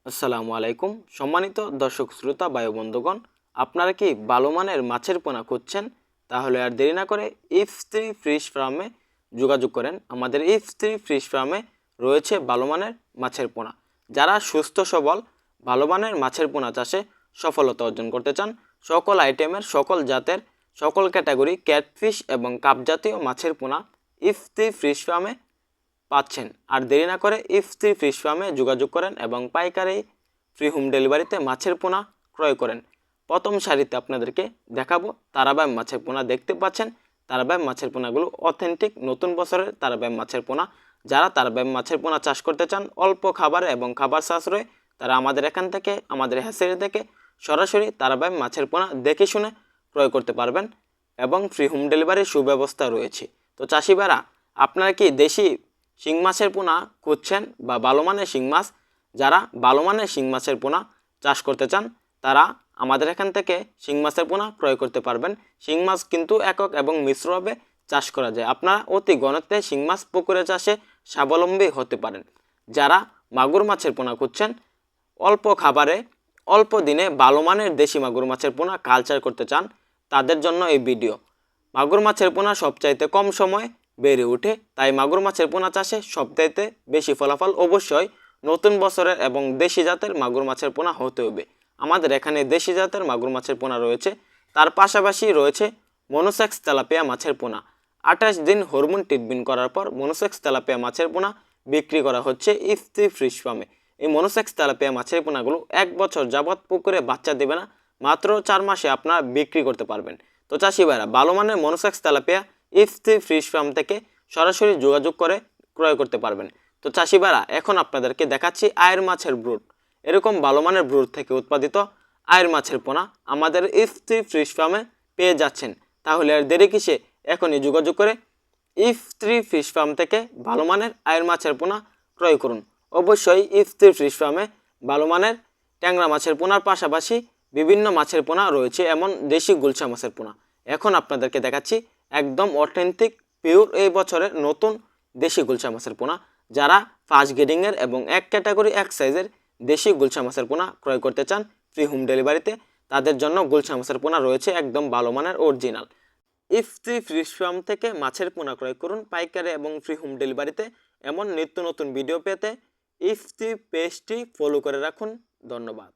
আসসালামু আলাইকুম সম্মানিত দর্শক শ্রোতা ভাই বন্ধুগণ, আপনারা কি ভালো মানের মাছের পোনা খুঁজছেন? তাহলে আর দেরি না করে ইফ3 ফিশ ফার্মে যোগাযোগ করেন। আমাদের ইফ3 ফিশ ফার্মে রয়েছে ভালো মানের মাছের পোনা। যারা সুস্থ সবল ভালো মানের মাছের পোনা চাষে সফলতা অর্জন করতে চান, সকল আইটেমের সকল জাতের সকল ক্যাটাগরি ক্যাটফিশ এবং কাপ জাতীয় মাছের পোনা ইফ3 ফিশ ফার্মে পাচ্ছেন। আর দেরি না করে ইফ3 ফিশ ফার্মে যোগাযোগ করেন এবং পাইকারি ফ্রি হোম ডেলিভারিতে মাছের পোনা ক্রয় করেন। প্রথম সারিতে আপনাদেরকে দেখাবো তারাবাই মাছের পোনা। দেখতে পাচ্ছেন তারাবাই মাছের পোনাগুলো অথেন্টিক নতুন বছরের তারাবাই মাছের পোনা। যারা তারাবাই মাছের পোনা চাষ করতে চান অল্প খাবারে এবং খাবার সাশ্রয়ে, তারা আমাদের এখান থেকে আমাদের হ্যাচারি থেকে সরাসরি তারাবাই মাছের পোনা দেখে শুনে ক্রয় করতে পারবেন এবং ফ্রি হোম ডেলিভারির সুব্যবস্থা রয়েছে। তো চাষি ভাইরা, আপনারা কি দেশি শিং মাছের পোনা খুঁজছেন বা ভালো মানের শিং মাছ? যারা ভালো মানের শিং মাছের পোনা চাষ করতে চান তারা আমাদের এখান থেকে শিং মাছের পোনা ক্রয় করতে পারবেন। শিং মাছ কিন্তু একক এবং মিশ্রভাবে চাষ করা যায়। আপনারা অতি ঘনত্বে শিং মাছ পুকুরে চাষে স্বাবলম্বী হতে পারেন। যারা মাগুর মাছের পোনা খুঁজছেন অল্প খাবারে অল্প দিনে ভালো মানের দেশি মাগুর মাছের পোনা কালচার করতে চান, তাদের জন্য এই ভিডিও। মাগুর মাছের পোনা সবচাইতে কম সময়ে বেড়ে ওঠে, তাই মাগুর মাছের পোনা চাষে সবচাইতে বেশি ফলাফল অবশ্যই নতুন বছরের এবং দেশি জাতের মাগুর মাছের পোনা হতে হবে। আমাদের এখানে দেশি জাতের মাগুর মাছের পোনা রয়েছে, তার পাশাপাশি রয়েছে মনোসেক্স তেলাপিয়া মাছের পোনা। 28 দিন হরমোন ট্রিটমেন্ট করার পর মনোসেক্স তেলাপিয়া মাছের পোনা বিক্রি করা হচ্ছে ইফ3 ফিশ ফার্মে। এই মনোসেক্স তেলাপিয়া মাছের পোনাগুলো 1 বছর যাবৎ পুকুরে বাচ্চা দেবে না, মাত্র 4 মাসে আপনারা বিক্রি করতে পারবেন। তো চাষি ভাইরা, ভালো মানের মনোসেক্স তেলাপিয়া ইফ3 ফিশ ফার্ম থেকে সরাসরি যোগাযোগ করে ক্রয় করতে পারবেন। তো চাষি ভাইরা, এখন আপনাদেরকে দেখাচ্ছি আয়ের মাছের ব্রুড। এরকম ভালো মানের ব্রুড থেকে উৎপাদিত আয়ের মাছের পোনা আমাদের ইফ3 ফিশ ফার্মে পেয়ে যাচ্ছেন। তাহলে আর দেরি কিসে, এখনই যোগাযোগ করে ইফ3 ফিশ ফার্ম থেকে ভালো মানের আয়ের মাছের পোনা ক্রয় করুন। অবশ্যই ইফ3 ফিশ ফার্মে ভালো মানের ট্যাংরা মাছের পোনার পাশাপাশি বিভিন্ন মাছের পোনা রয়েছে, এমন দেশি গুলশা মাছের পোনা। এখন আপনাদেরকে দেখাচ্ছি একদম অথেন্টিক পিওর এই বছরের নতুন দেশি গুলশা মাছের পোনা। যারা ফার্স্ট গ্রেডিংয়ের এবং এক ক্যাটাগরি এক সাইজের দেশি গুলশা মাছের পোনা ক্রয় করতে চান ফ্রি হোম ডেলিভারিতে, তাদের জন্য গুলশা মাছের পোনা রয়েছে একদম ভালো মানের অরিজিনাল। ইফ3 ফিশ ফার্ম থেকে মাছের পোনা ক্রয় করুন পাইকারি এবং ফ্রি হোম ডেলিভারিতে। এমন নিত্য নতুন ভিডিও পেতে ইফ3 পেজটি ফলো করে রাখুন। ধন্যবাদ।